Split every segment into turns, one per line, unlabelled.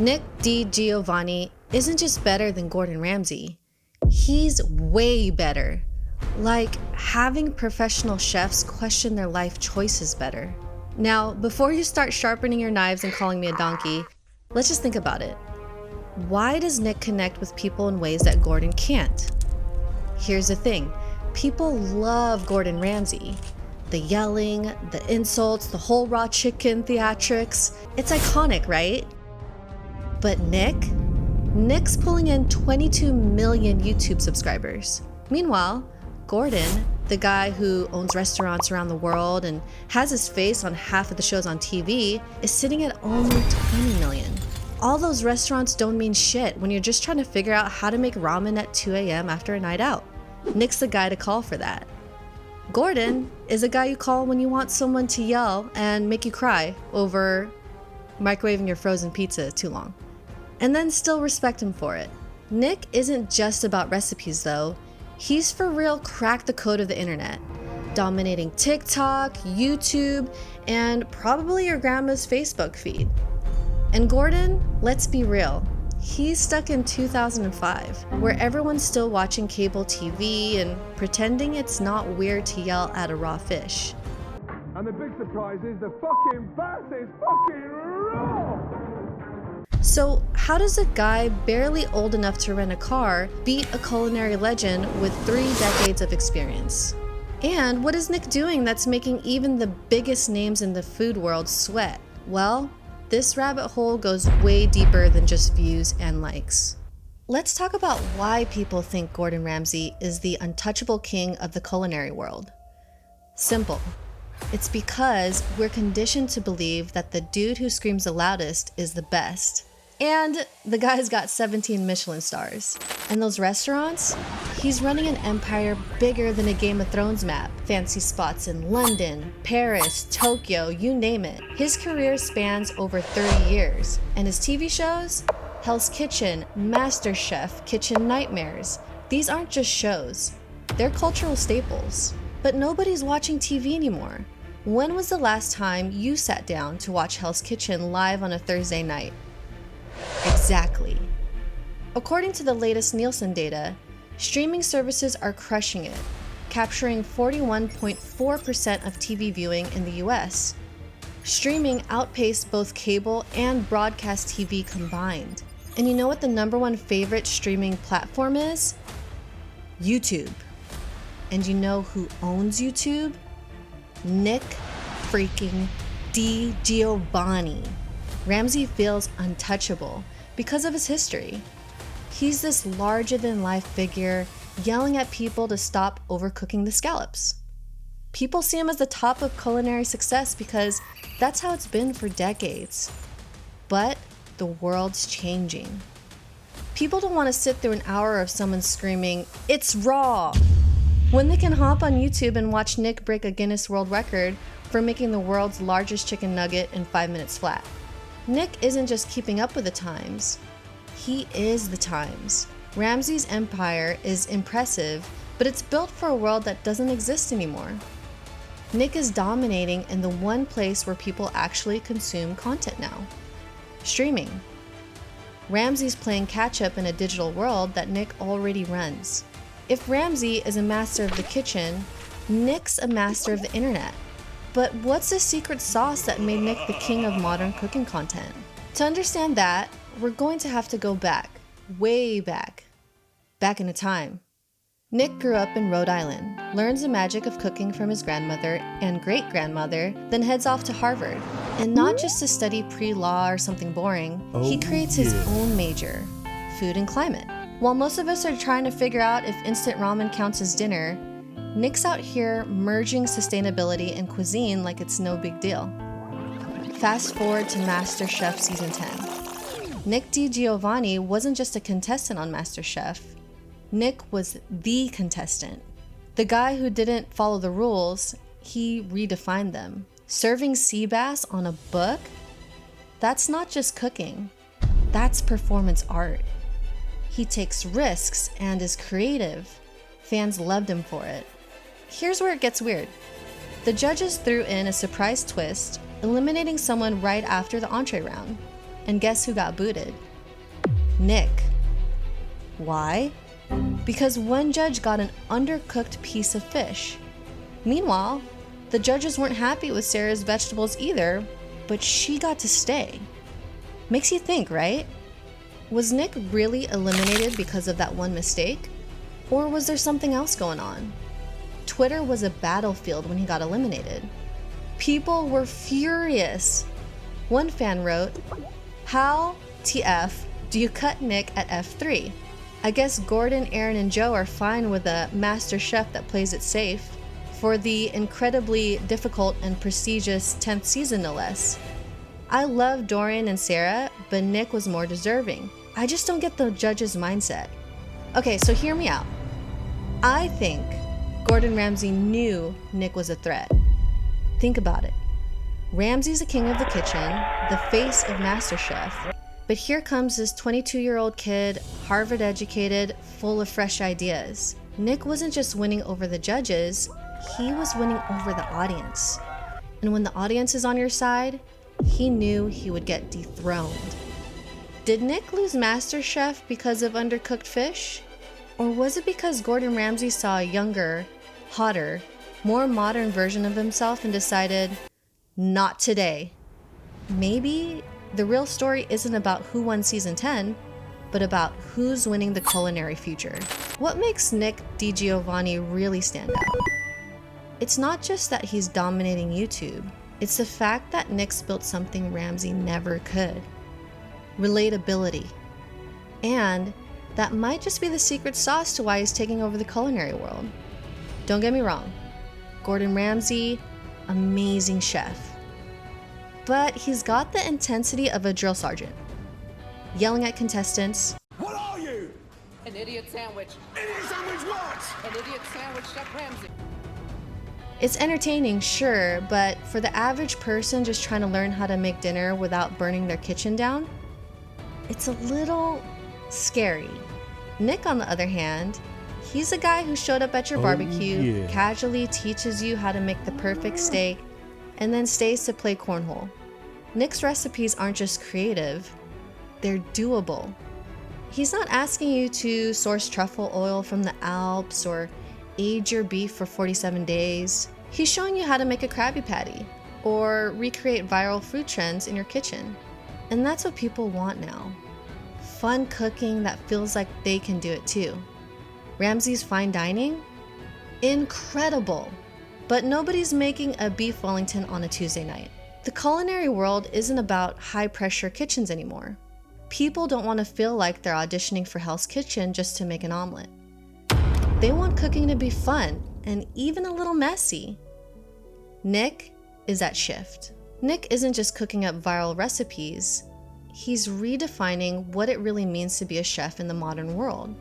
Nick DiGiovanni isn't just better than Gordon Ramsay. He's way better. Like having professional chefs question their life choices better. Now, before you start sharpening your knives and calling me a donkey, let's just think about it. Why does Nick connect with people in ways that Gordon can't? Here's the thing. People love Gordon Ramsay. The yelling, the insults, the whole raw chicken theatrics. It's iconic, right? But Nick's pulling in 22 million YouTube subscribers. Meanwhile, Gordon, the guy who owns restaurants around the world and has his face on half of the shows on TV, is sitting at only 20 million. All those restaurants don't mean shit when you're just trying to figure out how to make ramen at 2 a.m. after a night out. Nick's the guy to call for that. Gordon is a guy you call when you want someone to yell and make you cry over microwaving your frozen pizza too long. And then still respect him for it. Nick isn't just about recipes though. He's for real cracked the code of the internet, dominating TikTok, YouTube, and probably your grandma's Facebook feed. And Gordon, let's be real, he's stuck in 2005, where everyone's still watching cable TV and pretending it's not weird to yell at a raw fish.
And the big surprise is the fucking bass is fucking raw!
So how does a guy barely old enough to rent a car beat a culinary legend with 3 decades of experience? And what is Nick doing that's making even the biggest names in the food world sweat? Well, this rabbit hole goes way deeper than just views and likes. Let's talk about why people think Gordon Ramsay is the untouchable king of the culinary world. Simple. It's because we're conditioned to believe that the dude who screams the loudest is the best. And the guy's got 17 Michelin stars. And those restaurants? He's running an empire bigger than a Game of Thrones map. Fancy spots in London, Paris, Tokyo, you name it. His career spans over 30 years. And his TV shows? Hell's Kitchen, MasterChef, Kitchen Nightmares. These aren't just shows. They're cultural staples. But nobody's watching TV anymore. When was the last time you sat down to watch Hell's Kitchen live on a Thursday night? Exactly. According to the latest Nielsen data, streaming services are crushing it, capturing 41.4% of TV viewing in the US. Streaming outpaced both cable and broadcast TV combined. And you know what the #1 favorite streaming platform is? YouTube. And you know who owns YouTube? Nick freaking DiGiovanni. Ramsay feels untouchable because of his history. He's this larger-than-life figure yelling at people to stop overcooking the scallops. People see him as the top of culinary success because that's how it's been for decades. But the world's changing. People don't want to sit through an hour of someone screaming, "It's raw!" when they can hop on YouTube and watch Nick break a Guinness World Record for making the world's largest chicken nugget in 5 minutes flat. Nick isn't just keeping up with the times, he is the times. Ramsay's empire is impressive, but it's built for a world that doesn't exist anymore. Nick is dominating in the one place where people actually consume content now: streaming. Ramsay's playing catch-up in a digital world that Nick already runs. If Ramsay is a master of the kitchen, Nick's a master of the internet. But what's the secret sauce that made Nick the king of modern cooking content? To understand that, we're going to have to go back, way back in a time. Nick grew up in Rhode Island, learns the magic of cooking from his grandmother and great-grandmother, then heads off to Harvard. And not just to study pre-law or something boring, he creates his own major, food and climate. While most of us are trying to figure out if instant ramen counts as dinner, Nick's out here merging sustainability and cuisine like it's no big deal. Fast forward to MasterChef Season 10. Nick DiGiovanni wasn't just a contestant on MasterChef. Nick was the contestant. The guy who didn't follow the rules, he redefined them. Serving sea bass on a book? That's not just cooking. That's performance art. He takes risks and is creative. Fans loved him for it. Here's where it gets weird. The judges threw in a surprise twist, eliminating someone right after the entree round. And guess who got booted? Nick. Why? Because one judge got an undercooked piece of fish. Meanwhile, the judges weren't happy with Sarah's vegetables either, but she got to stay. Makes you think, right? Was Nick really eliminated because of that one mistake? Or was there something else going on? Twitter was a battlefield when he got eliminated. People were furious. One fan wrote, "How TF do you cut Nick at F3? I guess Gordon, Aaron, and Joe are fine with a master chef that plays it safe for the incredibly difficult and prestigious 10th season, no less. I love Dorian and Sarah, but Nick was more deserving. I just don't get the judge's mindset." Okay, so hear me out. I think Gordon Ramsay knew Nick was a threat. Think about it. Ramsay's the king of the kitchen, the face of MasterChef. But here comes this 22-year-old kid, Harvard educated, full of fresh ideas. Nick wasn't just winning over the judges, he was winning over the audience. And when the audience is on your side, he knew he would get dethroned. Did Nick lose MasterChef because of undercooked fish? Or was it because Gordon Ramsay saw a younger, hotter, more modern version of himself and decided, not today? Maybe the real story isn't about who won season 10, but about who's winning the culinary future. What makes Nick DiGiovanni really stand out? It's not just that he's dominating YouTube, it's the fact that Nick's built something Ramsay never could. Relatability. And that might just be the secret sauce to why he's taking over the culinary world. Don't get me wrong, Gordon Ramsay, amazing chef. But he's got the intensity of a drill sergeant, yelling at contestants.
What are you?
An idiot sandwich.
Idiot sandwich what?
An idiot sandwich, Chef Ramsay.
It's entertaining, sure, but for the average person just trying to learn how to make dinner without burning their kitchen down, it's a little scary. Nick, on the other hand, he's a guy who showed up at your barbecue, casually teaches you how to make the perfect steak, and then stays to play cornhole. Nick's recipes aren't just creative, they're doable. He's not asking you to source truffle oil from the Alps or age your beef for 47 days. He's showing you how to make a Krabby Patty or recreate viral food trends in your kitchen. And that's what people want now. Fun cooking that feels like they can do it too. Ramsay's fine dining? Incredible! But nobody's making a beef Wellington on a Tuesday night. The culinary world isn't about high-pressure kitchens anymore. People don't want to feel like they're auditioning for Hell's Kitchen just to make an omelet. They want cooking to be fun and even a little messy. Nick is that shift. Nick isn't just cooking up viral recipes, he's redefining what it really means to be a chef in the modern world.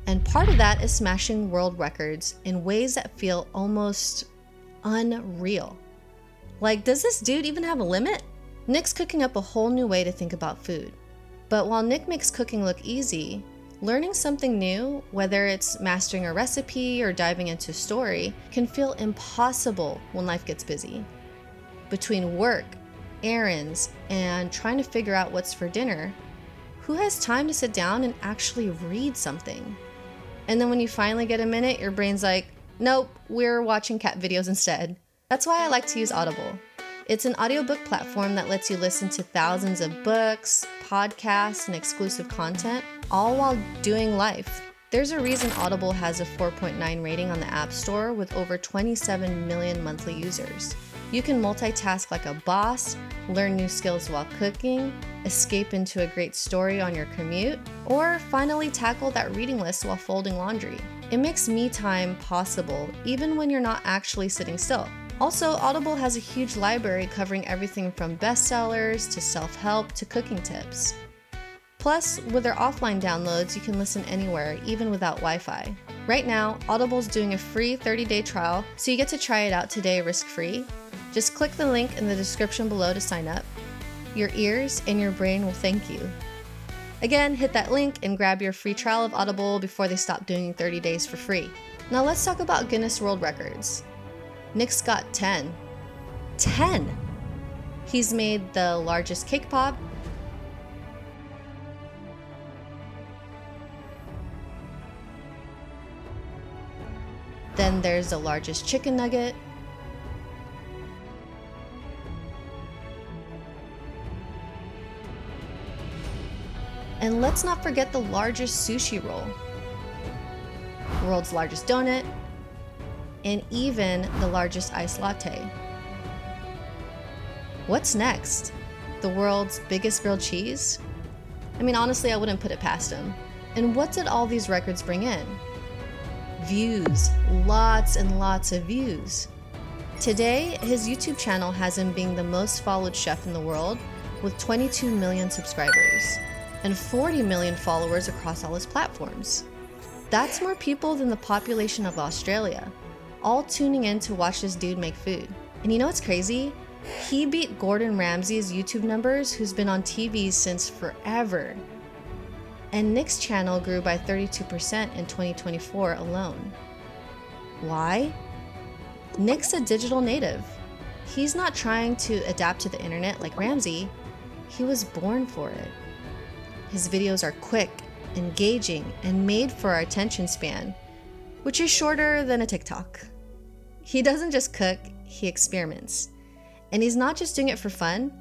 And part of that is smashing world records in ways that feel almost unreal. Like, does this dude even have a limit? Nick's cooking up a whole new way to think about food. But while Nick makes cooking look easy, learning something new, whether it's mastering a recipe or diving into a story, can feel impossible when life gets busy. Between work, errands, and trying to figure out what's for dinner, who has time to sit down and actually read something? And then when you finally get a minute, your brain's like, nope, we're watching cat videos instead. That's why I like to use Audible. It's an audiobook platform that lets you listen to thousands of books, podcasts, and exclusive content, all while doing life. There's a reason Audible has a 4.9 rating on the App Store with over 27 million monthly users. You can multitask like a boss, learn new skills while cooking, escape into a great story on your commute, or finally tackle that reading list while folding laundry. It makes me time possible even when you're not actually sitting still. Also, Audible has a huge library covering everything from bestsellers to self-help to cooking tips. Plus, with their offline downloads, you can listen anywhere, even without Wi-Fi. Right now, Audible's doing a free 30-day trial, so you get to try it out today risk-free. Just click the link in the description below to sign up. Your ears and your brain will thank you. Again, hit that link and grab your free trial of Audible before they stop doing 30 days for free. Now let's talk about Guinness World Records. Nick's got 10. 10! He's made the largest cake pop, Then there's the largest chicken nugget. And let's not forget the largest sushi roll, world's largest donut, and even the largest iced latte. What's next? The world's biggest grilled cheese? I mean, honestly, I wouldn't put it past him. And what did all these records bring in? Views, lots and lots of views. Today, his YouTube channel has him being the most followed chef in the world with 22 million subscribers and 40 million followers across all his platforms. That's more people than the population of Australia, all tuning in to watch this dude make food. And you know what's crazy? He beat Gordon Ramsay's YouTube numbers, who's been on TV since forever. And Nick's channel grew by 32% in 2024 alone. Why? Nick's a digital native. He's not trying to adapt to the internet like Ramsay. He was born for it. His videos are quick, engaging, and made for our attention span, which is shorter than a TikTok. He doesn't just cook, he experiments. And he's not just doing it for fun.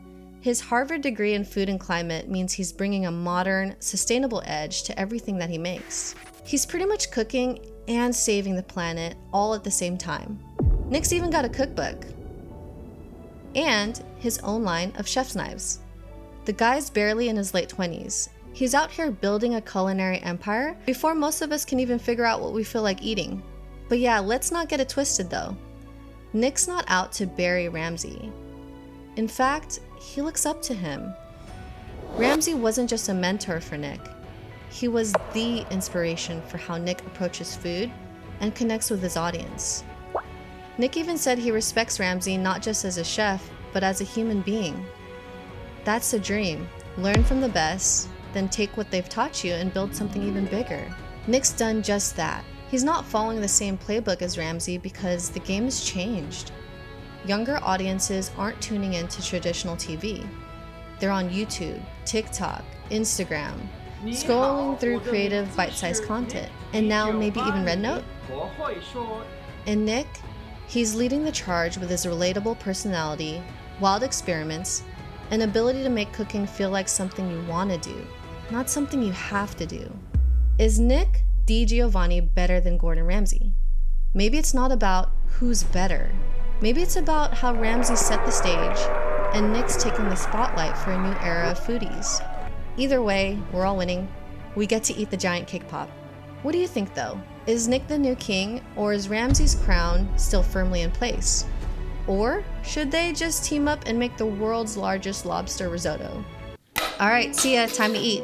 His Harvard degree in food and climate means he's bringing a modern, sustainable edge to everything that he makes. He's pretty much cooking and saving the planet all at the same time. Nick's even got a cookbook and his own line of chef's knives. The guy's barely in his late 20s. He's out here building a culinary empire before most of us can even figure out what we feel like eating. But yeah, let's not get it twisted though. Nick's not out to bury Ramsay. In fact, he looks up to him. Ramsay wasn't just a mentor for Nick. He was the inspiration for how Nick approaches food and connects with his audience. Nick even said he respects Ramsay not just as a chef, but as a human being. That's the dream. Learn from the best, then take what they've taught you and build something even bigger. Nick's done just that. He's not following the same playbook as Ramsay because the game has changed. Younger audiences aren't tuning into traditional TV. They're on YouTube, TikTok, Instagram, scrolling through creative bite-sized content, and now maybe even Red Note. And Nick, he's leading the charge with his relatable personality, wild experiments, and ability to make cooking feel like something you want to do, not something you have to do. Is Nick DiGiovanni better than Gordon Ramsay? Maybe it's not about who's better. Maybe it's about how Ramsay set the stage and Nick's taking the spotlight for a new era of foodies. Either way, we're all winning. We get to eat the giant cake pop. What do you think though? Is Nick the new king, or is Ramsay's crown still firmly in place? Or should they just team up and make the world's largest lobster risotto? Alright, see ya, time to eat.